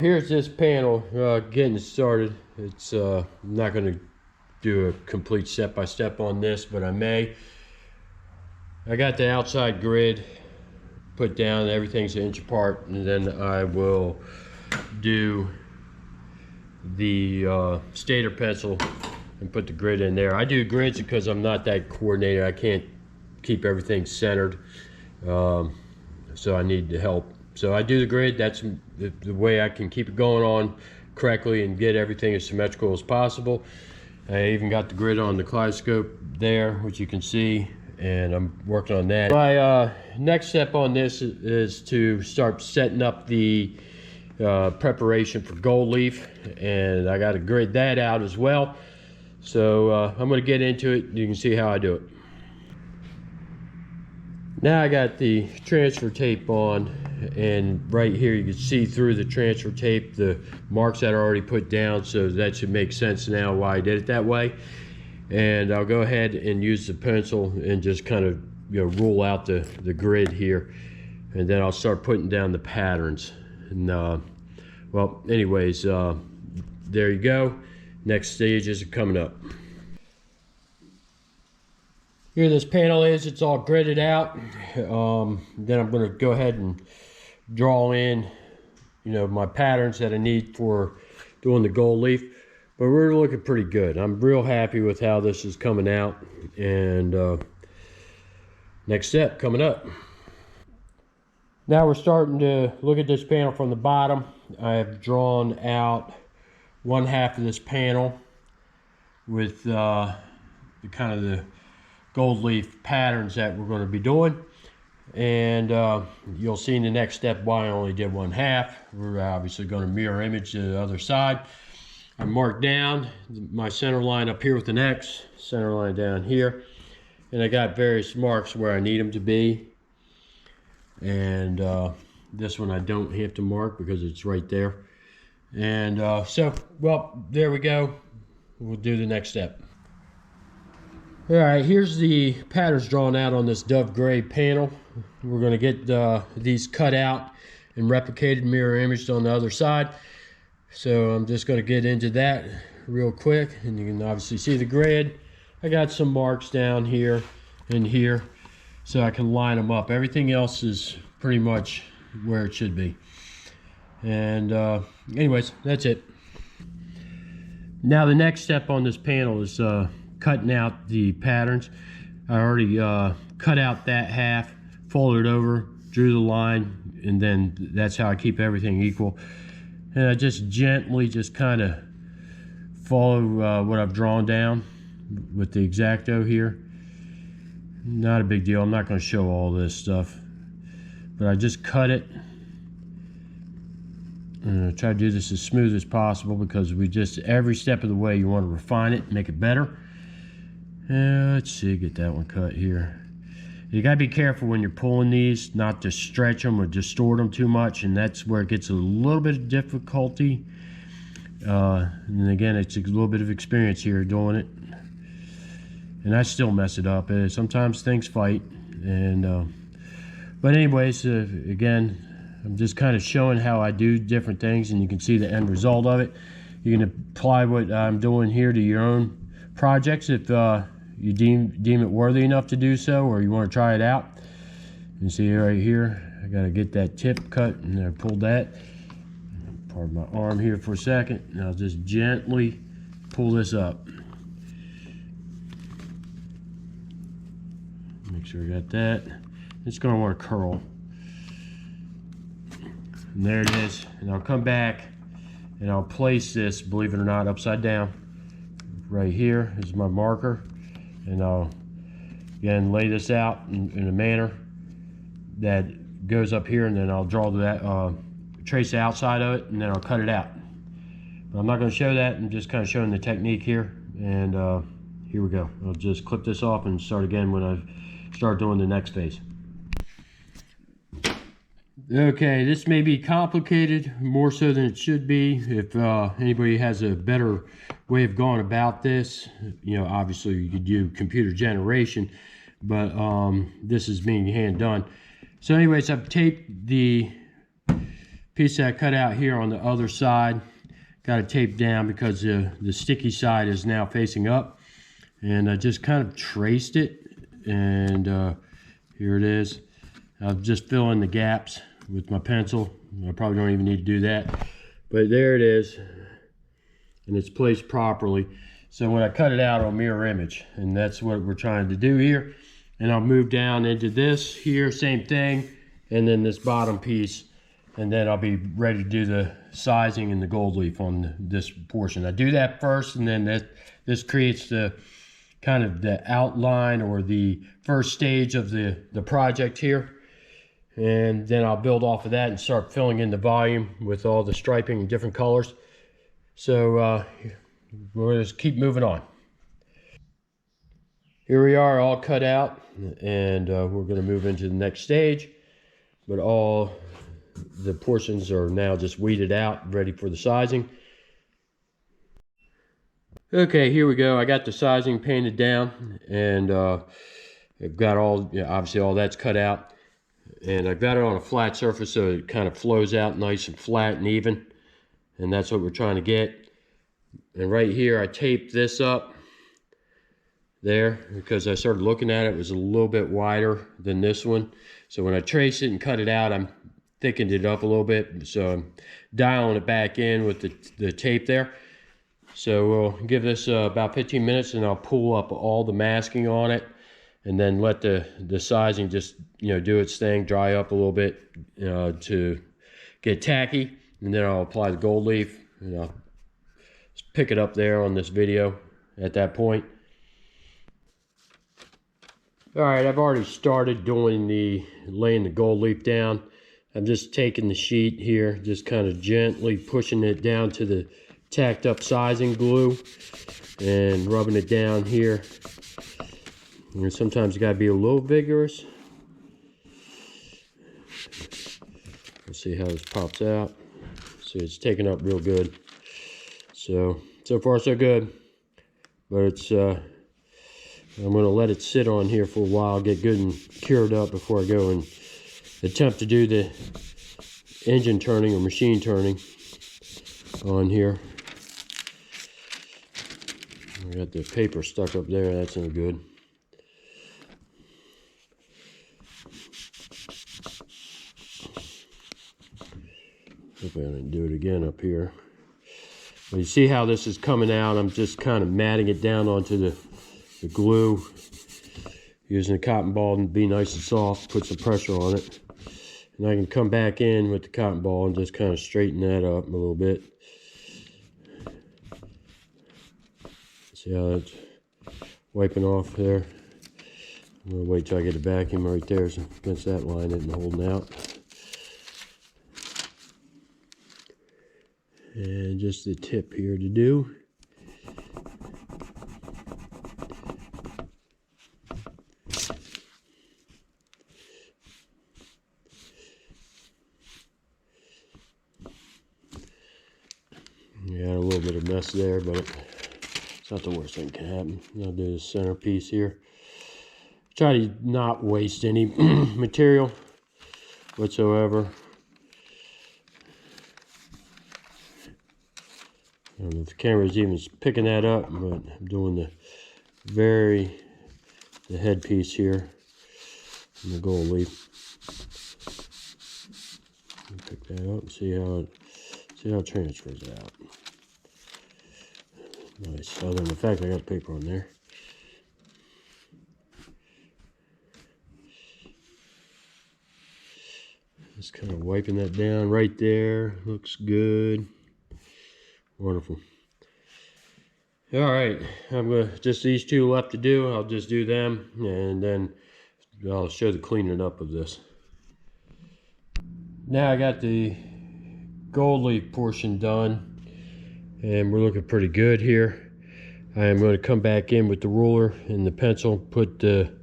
Here's this panel getting started. It's not going to do a complete step-by-step on this, but I may. I got the outside grid put down, everything's an inch apart, and then I will do the stator pencil and put the grid in there. I do grids because I'm not that coordinated. I can't keep everything centered, so I need the help. So I do the grid. That's the way I can keep it going on correctly and get everything as symmetrical as possible. I even got the grid on the kaleidoscope there, which you can see, and I'm working on that. My next step on this is to start setting up the preparation for Goldleaf, and I got to grid that out as well. So I'm going to get into it. You can see how I do it. Now I got the transfer tape on, and right here you can see through the transfer tape the marks that are already put down, so that should make sense now why I did it that way. And I'll go ahead and use the pencil and just kind of, you know, rule out the grid here, and then I'll start putting down the patterns. And well, anyways, there you go. Next stages are coming up. Here this panel is, it's all gridded out. Then I'm going to go ahead and draw in, you know, my patterns that I need for doing the gold leaf. But we're looking pretty good. I'm real happy with how this is coming out. And next step coming up. Now we're starting to look at this panel from the bottom. I have drawn out one half of this panel with the kind of the gold leaf patterns that we're going to be doing, and you'll see in the next step why I only did one half. We're obviously going to mirror image the other side. I marked down my center line up here with an X, center line down here, and I got various marks where I need them to be. And this one I don't have to mark because it's right there. And so, well, there we go. We'll do the next step. All right, here's the patterns drawn out on this dove gray panel. We're going to get these cut out and replicated, mirror imaged on the other side. So I'm just going to get into that real quick, and you can obviously see the grid. I got some marks down here and here, so I can line them up. Everything else is pretty much where it should be. And anyways, that's it. Now the next step on this panel is cutting out the patterns. I already cut out that half, folded it over, drew the line, and then that's how I keep everything equal. And I just gently just kind of follow what I've drawn down with the X-Acto here. Not a big deal. I'm not going to show all this stuff, but I just cut it. And I try to do this as smooth as possible because we just, every step of the way you want to refine it, make it better. Let's see, get that one cut here. You gotta be careful when you're pulling these, not to stretch them or distort them too much, and that's where it gets a little bit of difficulty. And again, it's a little bit of experience here doing it, and I still mess it up. Sometimes things fight, and but anyways, again, I'm just kind of showing how I do different things, and you can see the end result of it. You can apply what I'm doing here to your own projects if you deem it worthy enough to do so, or you want to try it out. You see right here, I got to get that tip cut, and I pulled that. Pardon my arm here for a second, and I'll just gently pull this up. Make sure I got that. It's going to want to curl. And there it is. And I'll come back and I'll place this, believe it or not, upside down. Right here is my marker, and I'll again lay this out in a manner that goes up here, and then I'll draw that, trace the outside of it, and then I'll cut it out. But I'm not going to show that. I'm just kind of showing the technique here, and here we go. I'll just clip this off and start again when I start doing the next phase. Okay, this may be complicated, more so than it should be. If anybody has a better way of going about this, you know, obviously you could do computer generation, but this is being hand done. So anyways, I've taped the piece that I cut out here on the other side. Got it taped down because the sticky side is now facing up. And I just kind of traced it, and here it is. I'll just fill in the gaps with my pencil. I probably don't even need to do that. But there it is, and it's placed properly. So when I cut it out, I'll mirror image, and that's what we're trying to do here. And I'll move down into this here, same thing, and then this bottom piece, and then I'll be ready to do the sizing and the gold leaf on this portion. I do that first, and then this creates the kind of the outline or the first stage of the project here. And then I'll build off of that and start filling in the volume with all the striping in different colors. So we'll just keep moving on. Here we are, all cut out, and we're going to move into the next stage. But all the portions are now just weeded out, ready for the sizing. Okay, here we go. I got the sizing painted down, and I've got all, obviously all that's cut out. And I've got it on a flat surface so it kind of flows out nice and flat and even. And that's what we're trying to get. And right here, I taped this up there because I started looking at it. It was a little bit wider than this one. So when I trace it and cut it out, I'm thickened it up a little bit. So I'm dialing it back in with the tape there. So we'll give this about 15 minutes, and I'll pull up all the masking on it, and then let the sizing just do its thing, dry up a little bit to get tacky, and then I'll apply the gold leaf, and I'll pick it up there on this video at that point. All right, I've already started doing laying the gold leaf down. I'm just taking the sheet here, just kind of gently pushing it down to the tacked up sizing glue and rubbing it down here. And sometimes you got to be a little vigorous. Let's see how this pops out. See, it's taking up real good. So far so good. But it's I'm going to let it sit on here for a while, get good and cured up before I go and attempt to do the engine turning or machine turning on here. I got the paper stuck up there, that's no good. Hope I didn't do it again up here. Well, you see how this is coming out. I'm just kind of matting it down onto the glue, using a cotton ball and be nice and soft, put some pressure on it. And I can come back in with the cotton ball and just kind of straighten that up a little bit. See how it's wiping off there. I'm going to wait till I get a vacuum right there so against that line isn't holding out. And just the tip here to do. Yeah, a little bit of mess there, but it's not the worst thing that can happen. I'll do the centerpiece here. Try to not waste any material whatsoever. I don't know if the camera's even picking that up, but I'm doing the headpiece here and the gold leaf. Pick that up and see how it transfers out. Nice. Other than the fact I got paper on there. Just kind of wiping that down right there. Looks good. Wonderful. All right, I'm gonna just these two left to do. I'll just do them, and then I'll show the cleaning up of this. Now I got the gold leaf portion done, and we're looking pretty good here. I am going to come back in with the ruler and the pencil, put the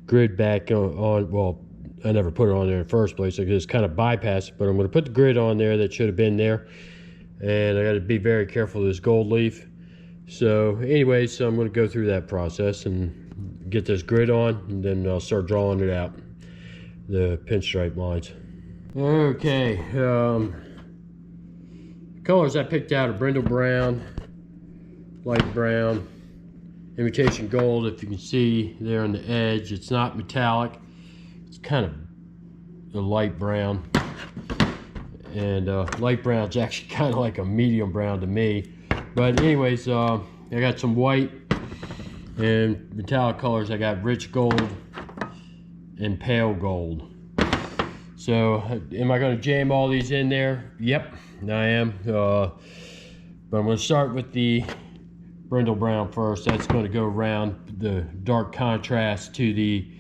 grid back on. Well, I never put it on there in the first place. I just kind of bypassed it, but I'm going to put the grid on there that should have been there. And I got to be very careful of this gold leaf. So anyway, so I'm going to go through that process and get this grid on, and then I'll start drawing it out, the pinstripe lines. Okay, Colors I picked out are brindle brown, light brown, imitation gold. If you can see there on the edge, it's not metallic. It's kind of a light brown. And light brown is actually kind of like a medium brown to me. But anyways, I got some white and metallic colors. I got rich gold and pale gold. So am I going to jam all these in there? Yep, I am. But I'm going to start with the brindle brown first. That's going to go around the dark contrast to the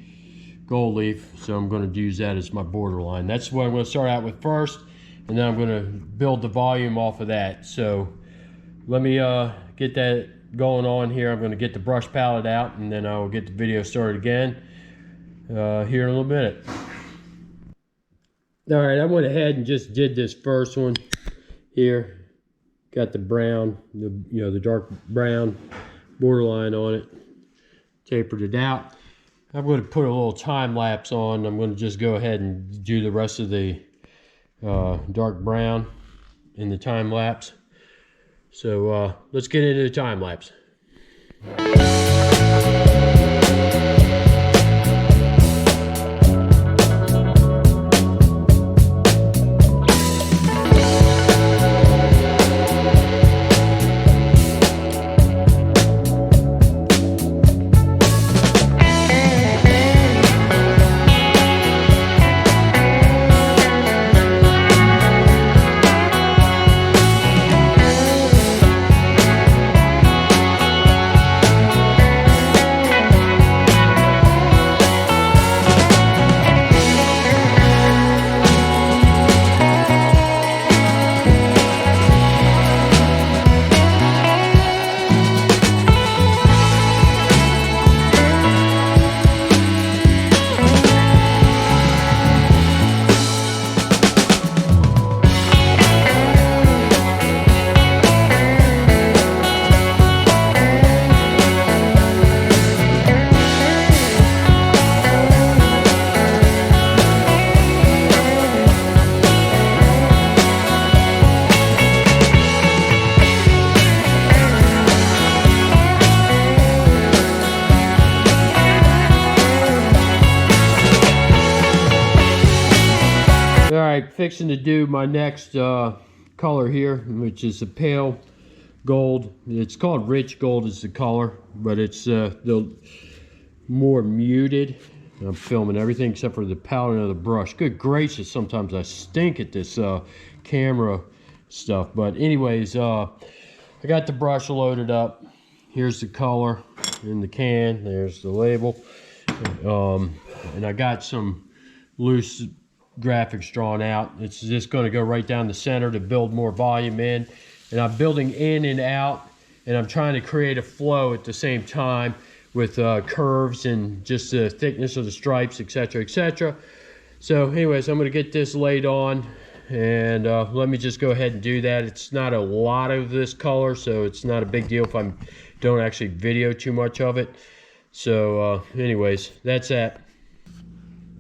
gold leaf. So I'm going to use that as my borderline. That's what I'm going to start out with first. And then I'm going to build the volume off of that. So let me get that going on here. I'm going to get the brush palette out, and then I will get the video started again here in a little minute. All right, I went ahead and just did this first one here. Got the brown, the dark brown borderline on it. Tapered it out. I'm going to put a little time lapse on. I'm going to just go ahead and do the rest of the dark brown in the time lapse. So let's get into the time lapse. Alright, fixing to do my next color here, which is a pale gold. It's called rich gold is the color, but it's the more muted. I'm filming everything except for the palette of the brush. Good gracious, sometimes I stink at this camera stuff. But anyways, I got the brush loaded up. Here's the color in the can. There's the label. And I got some loose graphics drawn out. It's just going to go right down the center to build more volume in. And I'm building in and out. And I'm trying to create a flow at the same time with curves and just the thickness of the stripes, etc., etc. So anyways, I'm going to get this laid on, and let me just go ahead and do that. It's not a lot of this color, so it's not a big deal if I don't actually video too much of it. So anyways, that's that.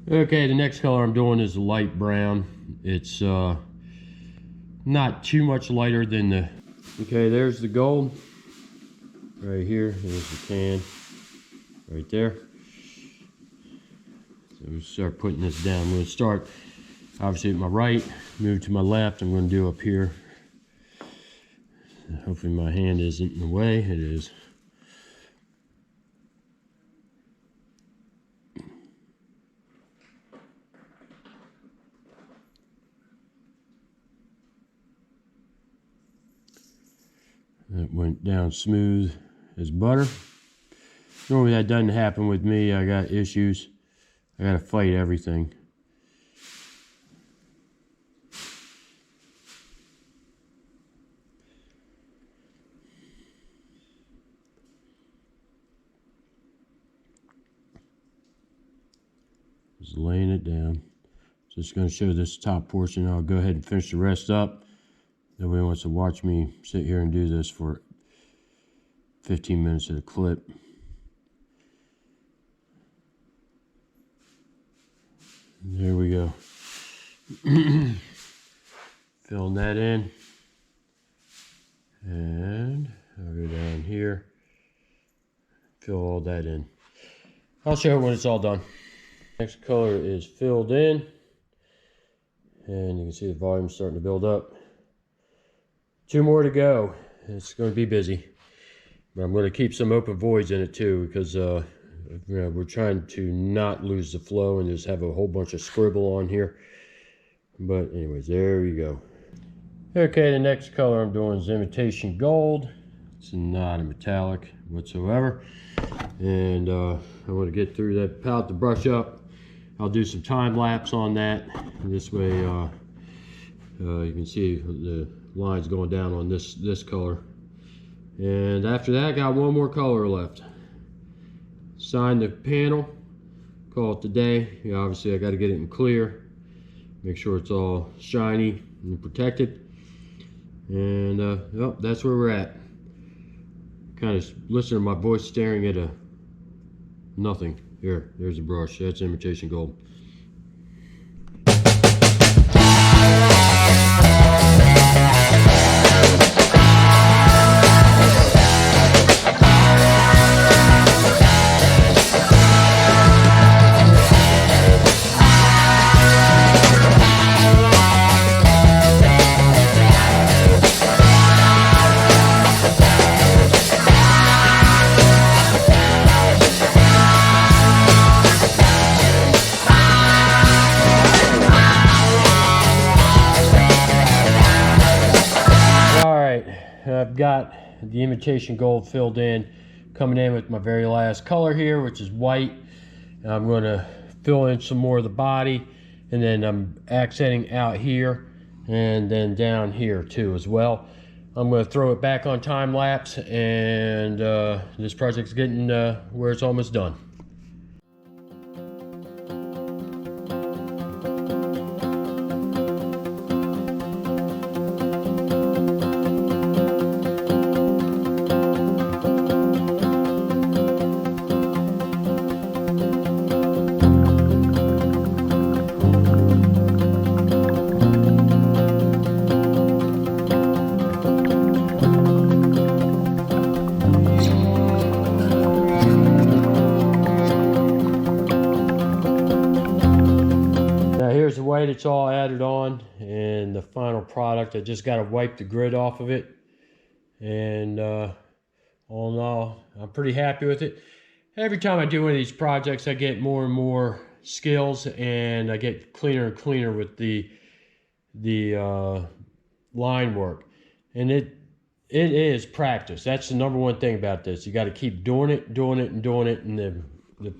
Okay, the next color I'm doing is light brown. It's not too much lighter than the... Okay, there's the gold. Right here, there's the can. Right there. So we'll start putting this down. I'm going to start obviously at my right, move to my left. I'm going to do up here. Hopefully my hand isn't in the way. It is. It went down smooth as butter. Normally that doesn't happen with me. I got issues. I gotta fight everything. Just laying it down. Just gonna show this top portion. I'll go ahead and finish the rest up. Nobody wants to watch me sit here and do this for 15 minutes at a clip. There we go. Filling that in. And I'll go down here, fill all that in. I'll show it when it's all done. Next color is filled in, and you can see the volume starting to build up. 2 more to go. It's going to be busy, but I'm going to keep some open voids in it too, because we're trying to not lose the flow and just have a whole bunch of scribble on here. But anyways, there you go. Okay, the next color I'm doing is imitation gold. It's not a metallic whatsoever. And I want to get through that palette to brush up. I'll do some time lapse on that. And this way you can see the lines going down on this color. And after that, I got 1 more color left. Sign the panel, call it the day. Yeah, obviously I got to get it in clear, make sure it's all shiny and protected. And well, that's where we're at. Kind of listen to my voice staring at nothing. There's a brush. That's imitation gold. I've got the imitation gold filled in, coming in with my very last color here, which is white. I'm going to fill in some more of the body, and then I'm accenting out here and then down here too as well. I'm going to throw it back on time lapse, and this project's getting where it's almost done. Here's the white it's all added on, and the final product. I just got to wipe the grid off of it, and all in all, I'm pretty happy with it. Every time I do one of these projects, I get more and more skills, and I get cleaner and cleaner with the line work. And it is practice. That's the #1 thing about this. You got to keep doing it, and the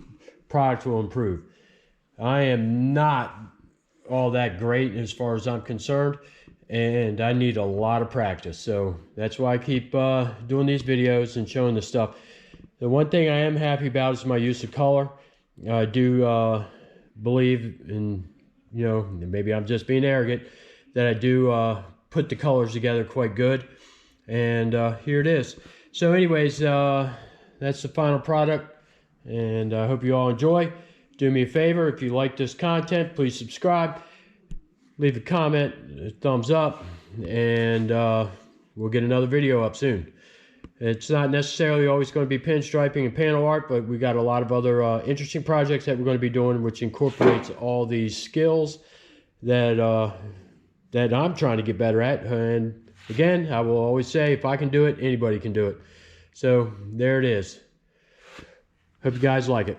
product will improve. I am not all that great as far as I'm concerned, and I need a lot of practice. So that's why I keep doing these videos and showing this stuff. The one thing I am happy about is my use of color. I do believe in, you know, maybe I'm just being arrogant, that I do put the colors together quite good. And here it is. So anyways, that's the final product, and I hope you all enjoy. Do me a favor, if you like this content, please subscribe, leave a comment, a thumbs up, and we'll get another video up soon. It's not necessarily always going to be pinstriping and panel art, but we got a lot of other interesting projects that we're going to be doing, which incorporates all these skills that that I'm trying to get better at. And again, I will always say, if I can do it, anybody can do it. So there it is. Hope you guys like it.